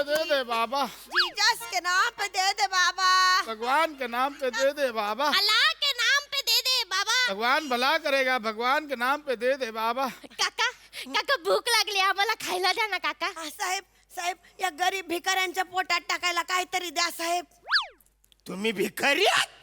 पे दे दे बाबा, जीसस के नाम पे दे दे बाबा, भगवान के नाम पे दे दे बाबा, अल्लाह के नाम पे दे दे बाबा. भगवान भला करेगा, भगवान के नाम पे दे दे बाबा. काका काका भूक लागली आम्हाला खायला द्या ना काका. साहेब साहेब या गरीब भिकाऱ्यांच्या पोटात टाकायला काहीतरी द्या साहेब. तुम्ही भिकारी आहात?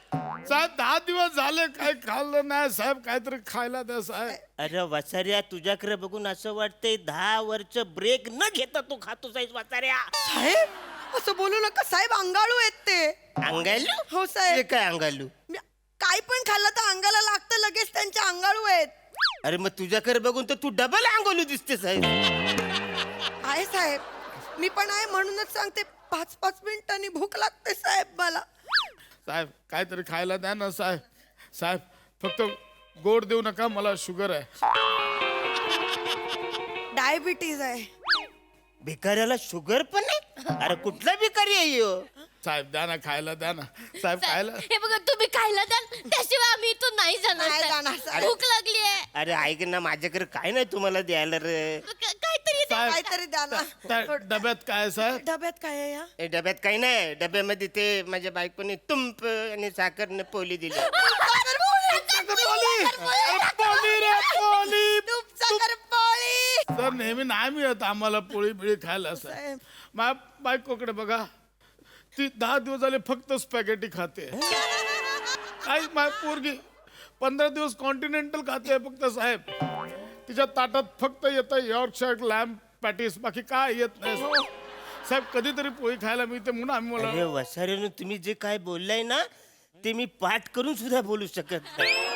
साहेब 10 दिवस झाले काही खाल्लं नाही साहेब, काहीतरी खायला द्या साहेब. अरे वसाऱ्या, तुझ्याकडे बघून असं वाटतंय 10 वर्ष ब्रेक न घेता तू खातो साईज वसाऱ्या. साहेब असं बोलू नका साहेब, अंगाळू आहेत ते. अंगालू? हो साहेब. हे काय अंगालू? काही पण खाल्लं तर अंगाला लागतं लगेच, त्यांच्या अंगाळू आहेत. अरे मग तुझ्याकडे बघून तर तू डबल अंगोलू दिसते साहेब. आहे साहेब, मी पण आहे म्हणूनच सांगते, 5-5 मिनिटांनी भूक लागते साहेब मला. साहेब काहीतरी खायला द्या ना साहेब. साहेब फक्त गोड देऊ नका, मला शुगर आहे. डायबिटीज आहे. भिकाऱ्याला शुगर पण आहे? अरे कुठला भिकारी आहे ह्यो? साहेब द्या ना खायला, द्या ना साहेब खायला. हे बघा तुम्ही खायला द्या, त्याशिवाय आम्ही इथून नाही नाही जाणार जाणार साहेब. साहेब. भूक लागली आहे. अरे ऐक ना, माझ्याकडे काय नाही तुम्हाला द्यायला रे. काहीतरी द्या. साहेब काहीतरी द्या ना. त्या डब्यात काय आहे, साहेब? डब्यात काय आहे या? ए, डब्यात काही नाही. डब्यामध्ये ते माझ्या बायकोने तुंप आणि साखरने पोली दिली. पोळी रे पोळी. तुमचा पोळी. सर नेहमी नाही मिळत आम्हाला पोळी बिळी खायला साहेब. साहेब. माझ्या बायकोकडे बघा, ती 10 दिवस झाले फक्त स्पॅगेटी खाते. काही माझी पोरगी 15 दिवस कॉन्टिनेंटल खाते फक्त साहेब. तिच्या ताटात फक्त येतं यॉर्कशायर लॅम्ब पॅटीस, बाकी काय येत नाही साहेब. कधीतरी पोळी खायला मिळते म्हणून आम्ही अरे मला. वसाऱ्यानं तुम्ही जे काय बोललाय ना, ते मी पाठ करून सुद्धा बोलू शकत नाही.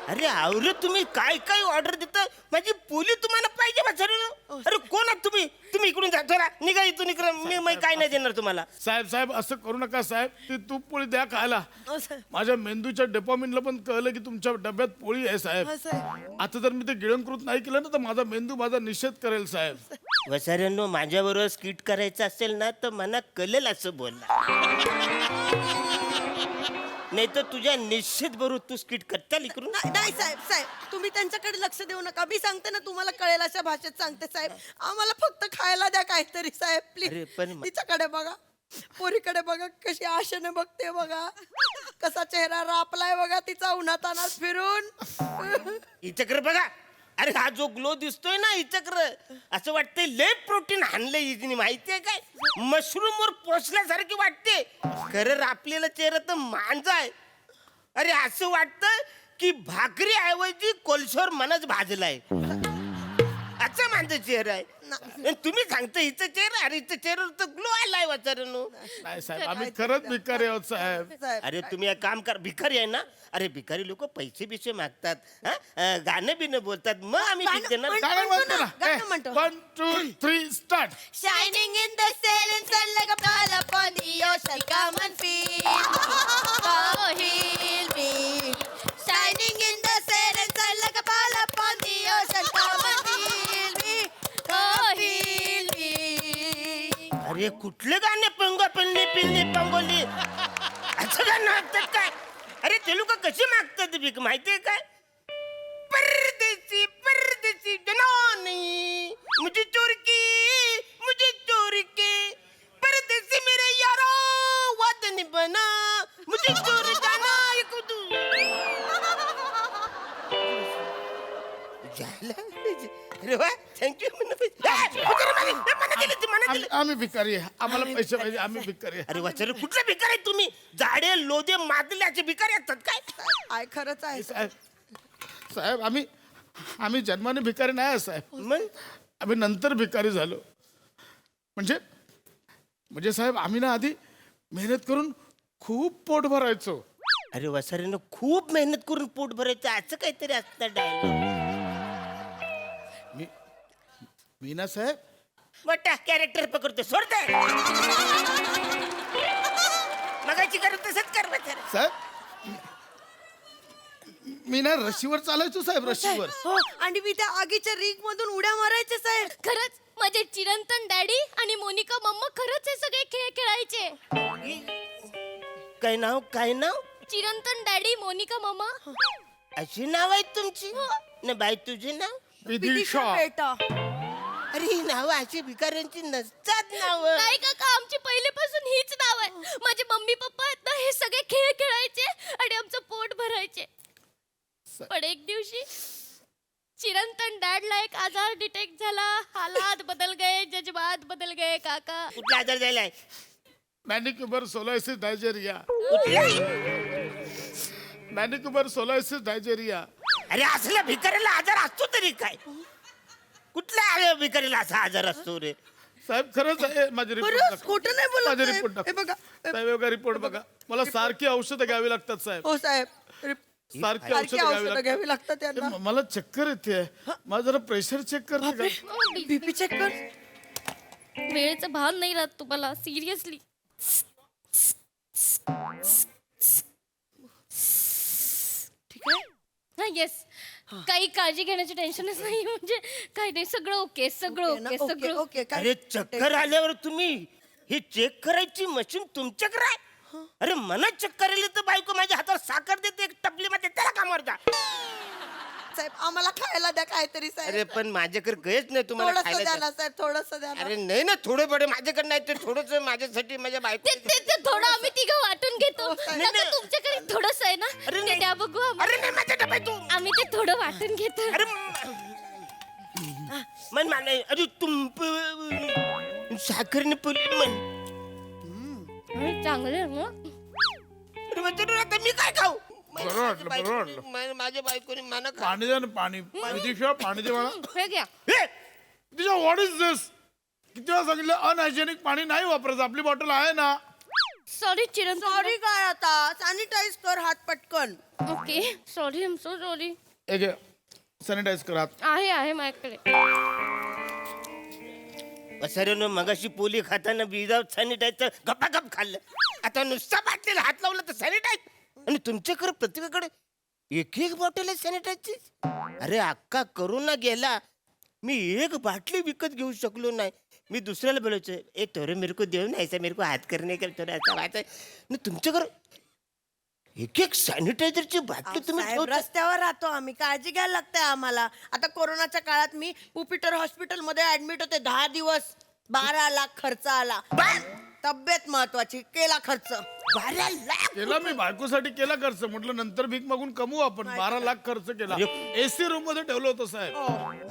अरे आवरं, तुम्ही काय काय ऑर्डर देता? माझी पोली तुम्हाला पाहिजे वसाऱ्यानं. अरे कोण आहात तुम्ही? तुम्ही इकडून जा, चला निघा इथून. इकडं मी काय नाही देणार तुम्हाला. साहेब असं करू नका साहेब, ती तूप पोळी द्या खायला. हो साहेब. माझ्या मेंदूच्या डेपामिनला पण कळलं की तुमच्या डब्यात पोळी आहे साहेब. हो साहेब. आता जर मी ते गिळंकृत नाही केलं ना, तर माझा मेंदू माझा निषेध करेल साहेब. वसाऱ्यांनो, माझ्याबरोबर स्किट करायचं असेल ना, तर मला कळेल असं बोलला. नाही तर तुझ्या निश्चित बरोबर तू स्किट करता इकडून. नाही साहेब साहेब, तुम्ही त्यांच्याकडे लक्ष देऊ नका. मी सांगते ना, तुम्हाला कळेल अशा भाषेत सांगते साहेब. आम्हाला फक्त खायला द्या काहीतरी साहेब अरे, प्लीज. पण तिच्याकडे बघा, पोरीकडे बघा, कशी आशेने बघते बघा, कसा चेहरा रापलाय बघा तिचा उन्हातानात फिरून. हिच्याकडे बघा. अरे हा जो ग्लो दिसतोय ना हिच्याकडे, असं वाटतंय लय प्रोटीन आणलंय हिने, माहितीये काय? मशरूम वर पोचल्यासारखी वाटते. खरं आपल्याला चेहरा तर मांजा आहे. अरे असं वाटतं की भाकरी ऐवजी कोळशावर मनच भाजलाय. अच्छा माझा चेहरा आहे. आणि तुम्ही सांगता हिचा चेहरा, अरे हिचा चेहऱ्यावर तर ग्लो आलाय वाचारांनो. नाही साहेब, आम्ही खरंच भिकारी आहोत साहेब. साहेब, अरे तुम्ही एक काम कर, भिकारी आहे ना, अरे भिकारी लोक पैसे बिसे मागतात, हा? गाणं बिणं बोलतात, मग आम्ही भीक देणार. गाणं म्हणतो गाणं म्हणतो. ना. 1 2 3 start. Shining in the sail sun like a pearl upon the ocean. Come and feel, oh heal me. Shining in the sail sun like a pearl upon the ocean. Come and feel me, oh heal me. अरे कुठले गाणे? पंगो पिल्ली पिल्ली पंगोली, असं गाणं मागतात काय? अरे ते लोक कशी मागतात भीक माहितीये काय? परदेसी परदेसी जनानी, मुझे चोर की परदेसी मेरे यारो वतन बना, मुझे चोर जाना एक तू. अरे वा, थँक्यू. आम्ही भिकारी आहे, आम्हाला पैसे पाहिजे, आम्ही भिकारी आहे. अरे वाचारे, कुठले भिकारी आहे तुम्ही? जाडे लोदे मादल्याचे भिकारी असतात काय? आहे खरंच आहे साहेब साहेब आम्ही जन्माने भिकारी नाही आहे साहेब. मग आम्ही नंतर भिकारी झालो. म्हणजे साहेब आम्ही ना आधी मेहनत करून खूप पोट भरायचो. अरे वसाऱ्यानं खूप मेहनत करून पोट भरायचं असं काहीतरी असतं डायलॉग. मी ना साहेब मोठा कॅरेक्टर पकडतो, सोडते मगाची करत तसंच कर वसारे. साहेब मी ना रशीवर चालायचो साहेब, रशीवर. हो, आणि मी त्या आगीच्या रीग मधून उड्या मारायचे साहेब. खरंच माझे चिरंतन डॅडी आणि मोनिका मम्मा खरंच हे सगळे खेळ खेळायचे. काय नाव? काय नाव? चिरंतन डॅडी, मोनिका मम्मा. अशी नाव आहेत तुमची? ना बाई तुझे नाव? विदिशा. बेटा. अरे ही नाव अशी भिकाऱ्यांची नसतात. आहेत नाव. नाही काका, आमची पहिलेपासून हीच नाव आहे. माझे मम्मी पप्पा आहेत ना, हे सगळे खेळ खेळायचे आणि आमचं पोट भरायचे. पण एक दिवशी चिरंतन डॅडला एक आजार डिटेक्ट झाला. हालात बदल गए, जज्बात बदल गए काका. कुठला आजार झालाय? मॅनिक्युबर सोलायसिस डायजेरिया. कुठला? मॅनिक्युबर सोलायसिस डायजेरिया. अरे असला भिकारीला आजार असतो तरी काय? कुठल्या भिकारीला असा आजार असतो रे? साहेब खरंच आहे. माझे खरंच? रिपोर्ट खोटं नाही बोलत माझे साहेब. रिपोर्ट हे बघा. साहेब बघा रिपोर्ट बघा. मला सारखी औषधं घ्यावी लागतात साहेब. हो साहेब, सारखी सारखी औषधं घ्यावी औषधं लागतात. घ्यावी लागतात त्यांना. मला चक्कर येते. माझं जरा प्रेशर चेक करते का? बीपी चेक कर. वेळेचं भान नाही राहत तुम्हाला, सिरियसली. ठीक आहे. हा येस, काही काळजी घेण्याची टेन्शनच नाही. म्हणजे काही नाही, सगळं ओके, सगळं ओके ना? ओके, ओके सगळं ओके काय अरे चक्कर आल्यावर तुम्ही हे चेक करायची मशीन तुमच्याकडे आहे? अरे मला चक्कर आली तर बायको माझ्या हातावर साखर देते, एक टपलीमध्ये त्याला कामावर जा. साहेब आम्हाला खायला द्या काहीतरी अरे साहेब. पण माझ्याकडे गयच नाही तुम्हाला थोडस खायला द्या द्या. ना साहेब, थोडस द्या ना. अरे नाही ना, थोडे बडे माझ्याकडे नाही, ते थोडस माझ्यासाठी माझ्या बायको. ते थोडं आम्ही तिघं वाटून घेतो. नाही, काका, नाही. तुमच्याकडे थोडंसं आहे ना, अरे ते नाही. द्या बघू आम्हाला. अरे नाही माझ्या डब्यात तू. आम्ही ते थोडं वाटून घेतो. अरे मन मला अरे तुम साखरने पुली मन. चांगले आहे ना. अरे म्हणजे आता मी काय खाऊ? बरं वाटलं, बरं वाटलं. माझ्या बायकोने मला खा. पाणी द्या ना पाणी. विदिशा पाणी दे मला. हे घ्या. हे तिच्या व्हॉट इज दिस? किती वेळा सांगितलं अनहायजेनिक पाणी नाही वापरायचं. आपली बॉटल आहे ना. सॉरी चिरंतन. सॉरी काय आता, सॅनिटाईज कर हात पटकन. Okay, sorry, I am so sorry. एक सॅनिटाईज करा. आहे माझ्याकडे. सरांनो मगाशी पोली खाताना विदाउट सॅनिटाईजर गपागप खाल्लं. आता नुसता बाटलीला हात लावला तर सॅनिटाईज. आणि तुमच्याकडे प्रत्येकाकडे एक एक बॉटल आहे सॅनिटाईजची. अरे अक्का करोना गेला, मी एक बाटली विकत घेऊ शकलो नाही. मी दुसऱ्याला बोलायचं, ए थोडं मेरे को देऊ ना, ऐसा मेरे को हात करणे का थोडं असं व्हायचं. तुमच्याकडे एक एक सॅनिटायझरची बाटली तुम्ही साहेब, ठेवता. रस्त्यावर राहतो आम्ही, काळजी घ्यायला लागते आम्हाला. आता कोरोनाच्या काळात मी पुपिटर हॉस्पिटल मध्ये ऍडमिट होते 10 दिवस. 12 लाख खर्च आला. तब्येत महत्वाची, केला खर्च. 12 लाख. केला मी बायकोसाठी केला खर्च. म्हटलं नंतर भीक मागून कमवू आपण. 12 लाख खर्च केला. एसी रूम मध्ये ठेवलं होतं साहेब.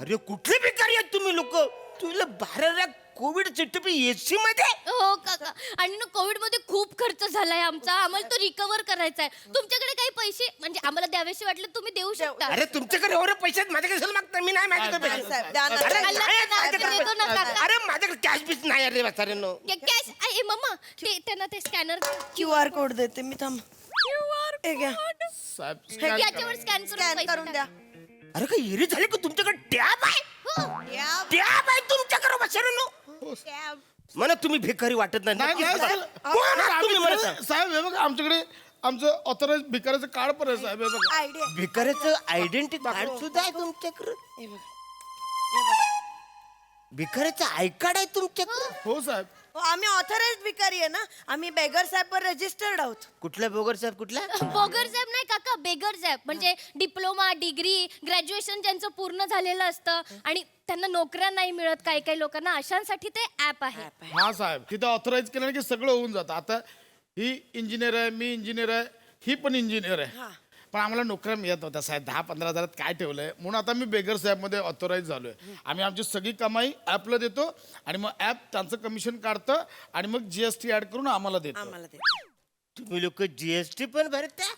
अरे कुठले भिकारी आहेत तुम्ही लोक? तुला 12 लाख कोविड चिठ्ठी एसी मध्ये. हो काका, आणि ना कोविड मध्ये खूप खर्च झालाय आमचा. आम्हाला तो रिकव्हर करायचा आहे. तुमच्याकडे काही पैसे म्हणजे आम्हाला द्यावेसे वाटले तुम्ही देऊ शकता. अरे तुमच्याकडे एवढे पैसे आहेत, माझ्याकडे कशाला मागता? मी नाही माझ्याकडे नाही, पैसे. साहेब, द्या ना. अरे अल्ला, नाही आहेत देतो माझ्याकडे ना, पैसे. काका. अरे माझ्याकडे कॅश बीस नाही अरे वाचाऱ्यांनो. कॅश आहे मम्मा. ते त्यांना ते स्कॅनर QR कोड देते मी, थांब. हे घ्या. साहेब याच्यावर स्कॅन स्कॅन करून द्या. अरे काय एरी झाली का तुमच्याकडे टॅब आहे? टॅब आहे तुमच्याकडे वाचाऱ्यांनो. मला तुम्ही भिकारी वाटत नाही. नाही, नक्कीच नाही, करा. साहेब. कोण आहात तुम्ही मला आम्ही सांगा. साहेब हे बघा आमच्याकडे आमचं ऑथराइज भिकाऱ्याचं कार्ड पण आहे साहेब. हे बघा. आयडिया. भिकाऱ्याचं आयडेंटिटी कार्ड सुद्धा आहे तुमच्याकडे. हे बघ. हे बघ. भिकाऱ्याचं आय कार्ड आहे तुमच्याकडे? हो साहेब. हो, आम्ही ऑथराइज भिकारी आहे ना. आम्ही बेगर साहेब वर रजिस्टर्ड आहोत. कुठला बोगर साहेब कुठला? बोगर साहेब नाही काका, बेगर साहेब. म्हणजे डिप्लोमा, डिग्री, ग्रॅज्युएशन ज्यांचं पूर्ण झालेलं असतं आणि त्यांना नोकऱ्या नाही मिळत काही काही लोकांना, अशांसाठी ते ऍप आहे. हा साहेब तिथं ऑथराईज केलं की सगळं होऊन जातं. आता ही इंजिनियर आहे, मी इंजिनियर आहे, ही पण इंजिनियर आहे. पण आम्हाला नोकऱ्या मिळत होत्या साहेब. 10-15 हजारात काय ठेवलंय म्हणून आता मी बेगर साहेब मध्ये ऑथराईज झालोय. आम्ही आमची सगळी कमाई ऍपला देतो आणि मग ऍप त्यांचं कमिशन काढतं आणि मग GST ऍड करून आम्हाला देतो. आम्हाला दे. तुम्ही लोक GST पण भरता?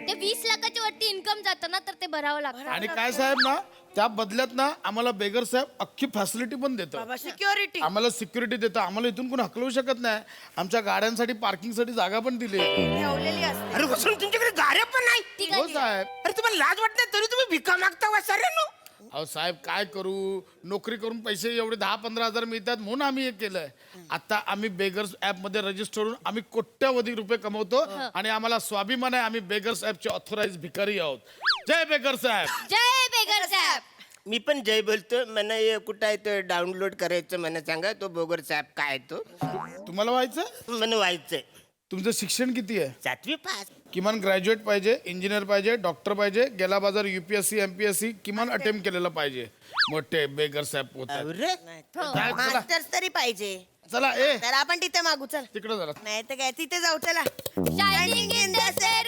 ते 20 लाखाच्या वरती इन्कम जातं ना, तर ते भरावं लागतं. आणि काय साहेब ना त्या बदल्यात ना आम्हाला बेगर साहेब अख्खी फॅसिलिटी पण देतो. बाबा सिक्युरिटी. आम्हाला सिक्युरिटी देतं. आम्हाला इथून कोण हकलवू शकत नाही. आमच्या गाड्यांसाठी पार्किंगसाठी जागा पण दिली आहे. ठेवलेली असते. अरे वसून तुमच्याकडे गाड्या पण नाही? ती हो काय साहेब. अरे तुम्हाला लाज वाटत नाही तरी तुम्ही भिका मागता वाचाऱ्यांनो. अहो साहेब काय करू, नोकरी करून पैसे एवढे 10-15 हजार मिळतात म्हणून आम्ही हे केलंय. आता आम्ही बेगर्स ऍप मध्ये रजिस्टर होऊन आम्ही कोट्यावधी रुपये कमवतो आणि आम्हाला स्वाभिमान आहे. आम्ही बेगर्स ऍपचे ऑथराइज भिकारी आहोत. जय बेगर साहेब. जय बेगर साहेब. मी पण जय बोलतो. मला हे कुठं आहे तो डाउनलोड करायचं मला सांगा. तो बोगर साहेब काय आहे तो? तुम्हाला व्हायचं मला व्हायचंय. तुमचं शिक्षण किती आहे? 7वी पास. किमान ग्रॅज्युएट पाहिजे, इंजिनियर पाहिजे, डॉक्टर पाहिजे, गेला बाजार UPSC MPSC किमान अटेम्प्ट केलेलं पाहिजे. मोठे बेगर साहेब पोहतात. अरे काय, चला मास्टर्स तरी पाहिजे. चला ए तर आपण तिथे मागू चल. तिकडे जरा. नाही तर काय तिथे जाऊ चला. Shining in the sun